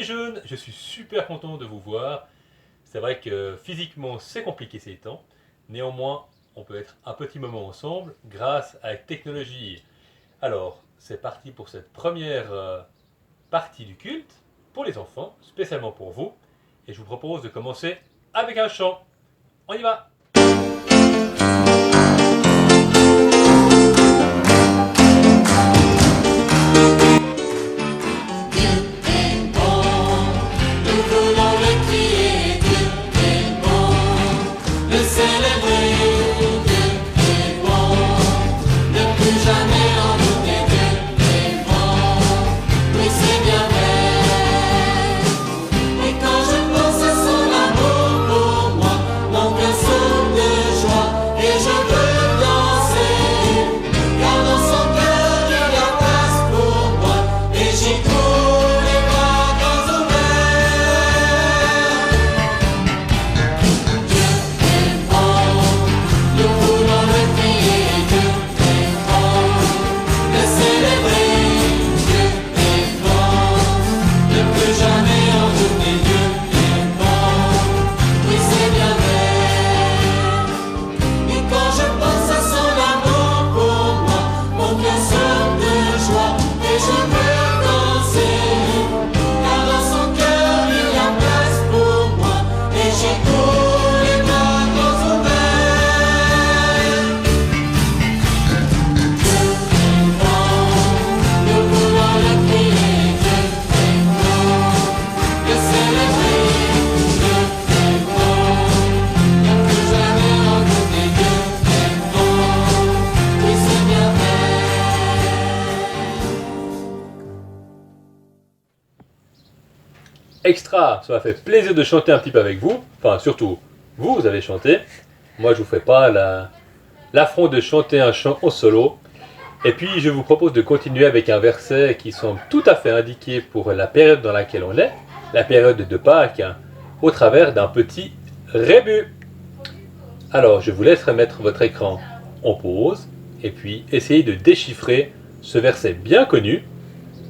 les jeunes, je suis super content de vous voir. C'est vrai que physiquement c'est compliqué ces temps. Néanmoins, on peut être un petit moment ensemble grâce à la technologie. Alors, c'est parti pour cette première partie du culte pour les enfants, spécialement pour vous. Et je vous propose de commencer avec un chant. On y va! Extra, ça m'a fait plaisir de chanter un petit peu avec vous. Enfin, surtout, vous avez chanté. Moi, je vous fais pas l'affront de chanter un chant en solo. Et puis, je vous propose de continuer avec un verset qui semble tout à fait indiqué pour la période dans laquelle on est, la période de Pâques, hein, au travers d'un petit rébut. Alors, je vous laisse remettre votre écran en pause et puis essayez de déchiffrer ce verset bien connu.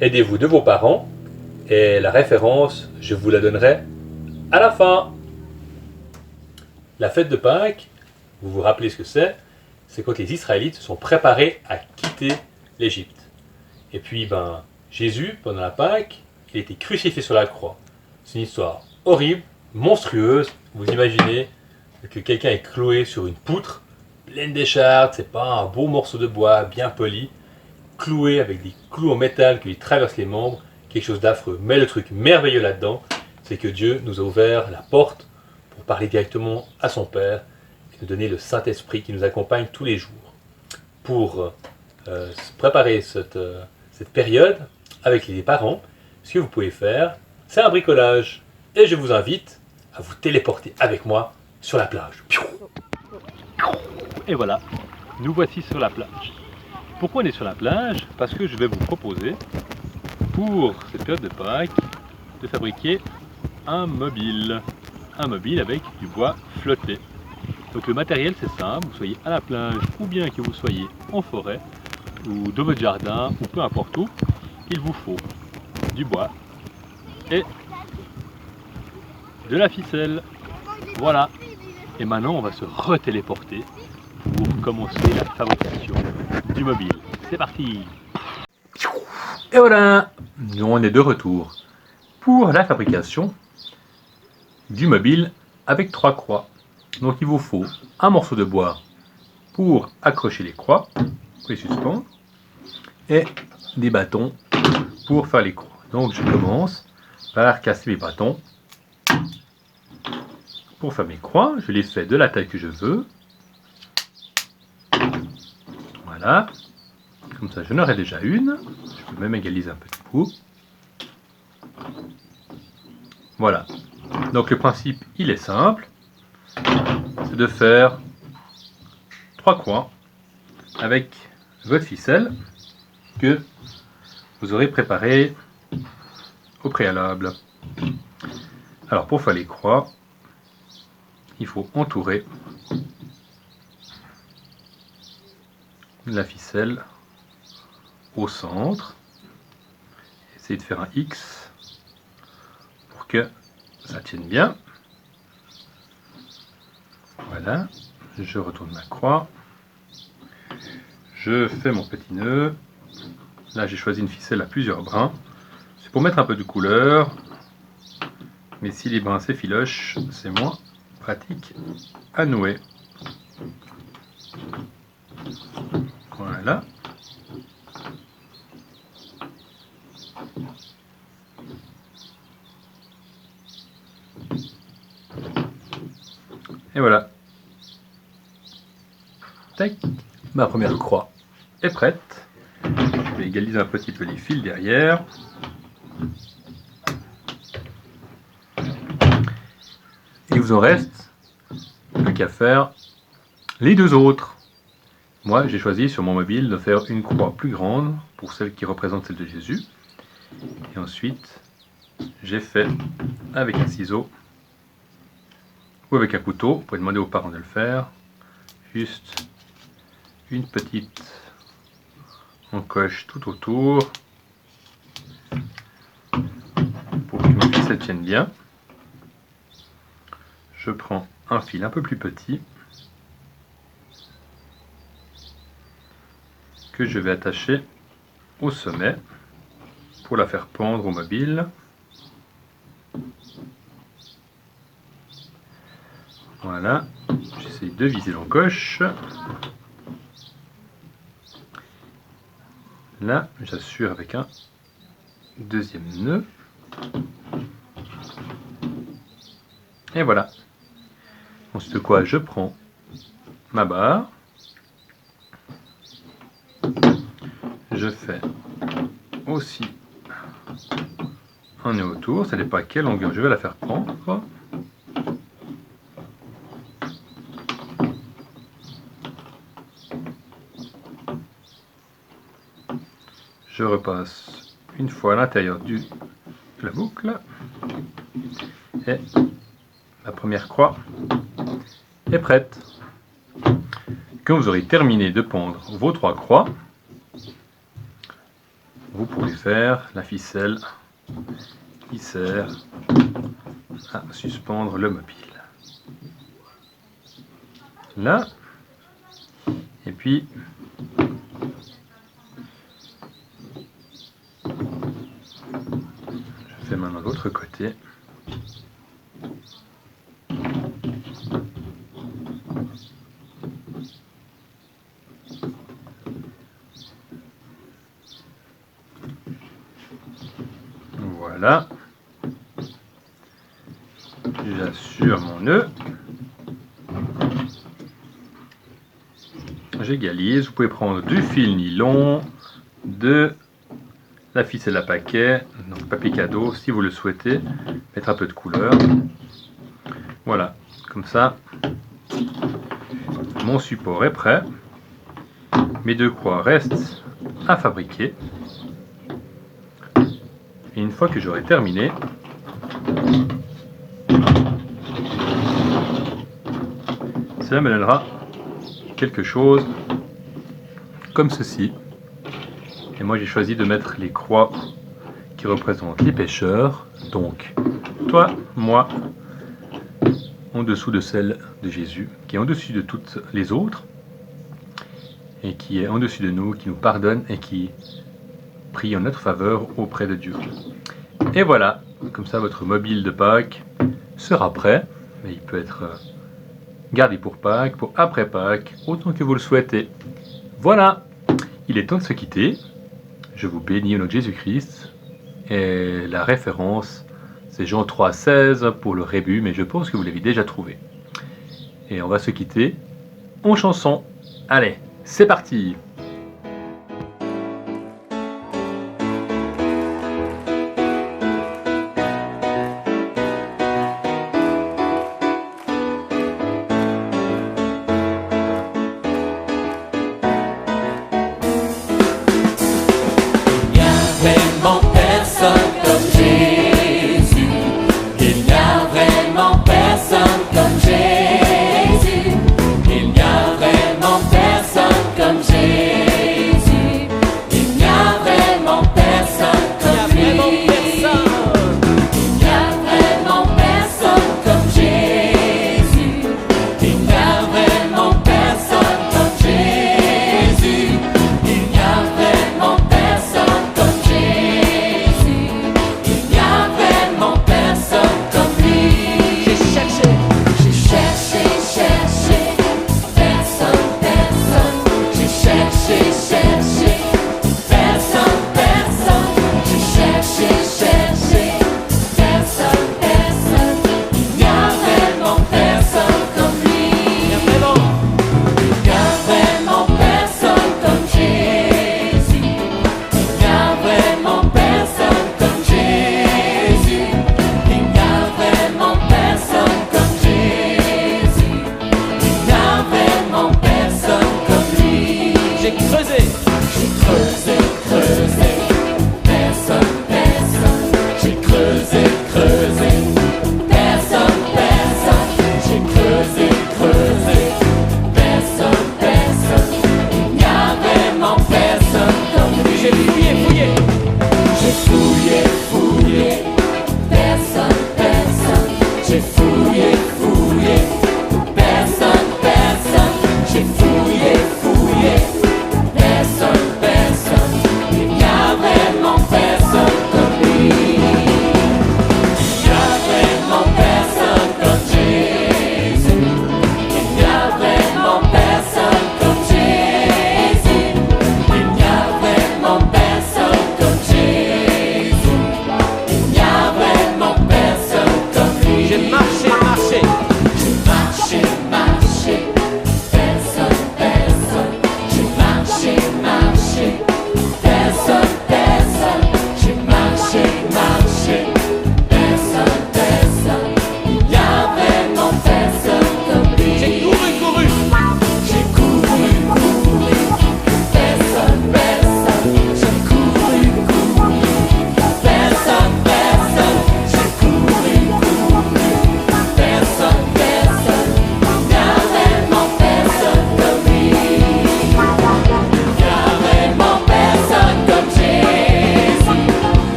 Aidez-vous de vos parents et la référence, je vous la donnerai à la fin. La fête de Pâques, vous vous rappelez ce que c'est quand les Israélites se sont préparés à quitter l'Égypte. Et puis, Jésus, pendant la Pâques, il a été crucifié sur la croix. C'est une histoire horrible, monstrueuse. Vous imaginez que quelqu'un est cloué sur une poutre, pleine d'échardes, c'est pas un beau morceau de bois bien poli, cloué avec des clous en métal qui lui traversent les membres, quelque chose d'affreux. Mais le truc merveilleux là-dedans, c'est que Dieu nous a ouvert la porte pour parler directement à son Père et nous donner le Saint-Esprit qui nous accompagne tous les jours. Pour préparer cette période avec les parents, ce que vous pouvez faire, c'est un bricolage. Et je vous invite à vous téléporter avec moi sur la plage. Et voilà, nous voici sur la plage. Pourquoi on est sur la plage? Parce que je vais vous proposer, pour cette période de Pâques, de fabriquer un mobile. Un mobile avec du bois flotté. Donc le matériel c'est simple, vous soyez à la plage ou bien que vous soyez en forêt ou dans votre jardin ou peu importe où, il vous faut du bois et de la ficelle. Voilà. Et maintenant on va se retéléporter pour commencer la fabrication du mobile. C'est parti! Et voilà, nous on est de retour pour la fabrication du mobile avec 3 croix. Donc il vous faut un morceau de bois pour accrocher les croix, pour les suspendre, et des bâtons pour faire les croix. Donc je commence par casser mes bâtons pour faire mes croix. Je les fais de la taille que je veux. Voilà. Comme ça, j'en aurai déjà une. Je peux même égaliser un petit coup. Voilà. Donc le principe, il est simple. C'est de faire 3 croix avec votre ficelle que vous aurez préparée au préalable. Alors pour faire les croix, il faut entourer la ficelle au centre. Essayez de faire un X que ça tienne bien. Voilà, je retourne ma croix. Je fais mon petit nœud. Là, j'ai choisi une ficelle à plusieurs brins. C'est pour mettre un peu de couleur. Mais si les brins s'effilochent, c'est moins pratique à nouer. Voilà. Et voilà. Tac. Ma première croix est prête. Je vais égaliser un petit peu les fils derrière. Il vous en reste plus qu'à faire les deux autres. Moi, j'ai choisi sur mon mobile de faire une croix plus grande pour celle qui représente celle de Jésus. Et ensuite, j'ai fait avec un ciseau ou avec un couteau. Vous pouvez demander aux parents de le faire. Juste une petite encoche tout autour pour que ma ficelle tienne bien. Je prends un fil un peu plus petit que je vais attacher au sommet pour la faire pendre au mobile. Voilà, j'essaie de viser l'encoche. Là, j'assure avec un deuxième nœud. Et voilà. Ensuite de quoi, je prends ma barre. Je fais aussi un nœud autour. Ça dépend à quelle longueur je vais la faire prendre. Je repasse une fois à l'intérieur de la boucle. Et la première croix est prête. Quand vous aurez terminé de pondre vos 3 croix, vous pourrez faire la ficelle qui sert à suspendre le mobile. Là, et puis je fais maintenant l'autre côté. Voilà. J'assure mon nœud. J'égalise. Vous pouvez prendre du fil nylon, de la ficelle à paquet, donc papier cadeau si vous le souhaitez, mettre un peu de couleur. Voilà, comme ça, mon support est prêt. Mes 2 croix restent à fabriquer. Et une fois que j'aurai terminé, cela me donnera quelque chose comme ceci. Et moi j'ai choisi de mettre les croix qui représentent les pécheurs. Donc toi, moi, en dessous de celle de Jésus, qui est en dessus de toutes les autres, et qui est en dessus de nous, qui nous pardonne et qui prie en notre faveur auprès de Dieu. Et voilà, comme ça votre mobile de Pâques sera prêt, mais il peut être gardé pour Pâques, pour après Pâques, autant que vous le souhaitez. Voilà, il est temps de se quitter. Je vous bénis au nom de Jésus-Christ. Et la référence, c'est Jean 3,16 pour le rébut, mais je pense que vous l'avez déjà trouvé. Et on va se quitter en chanson. Allez, c'est parti!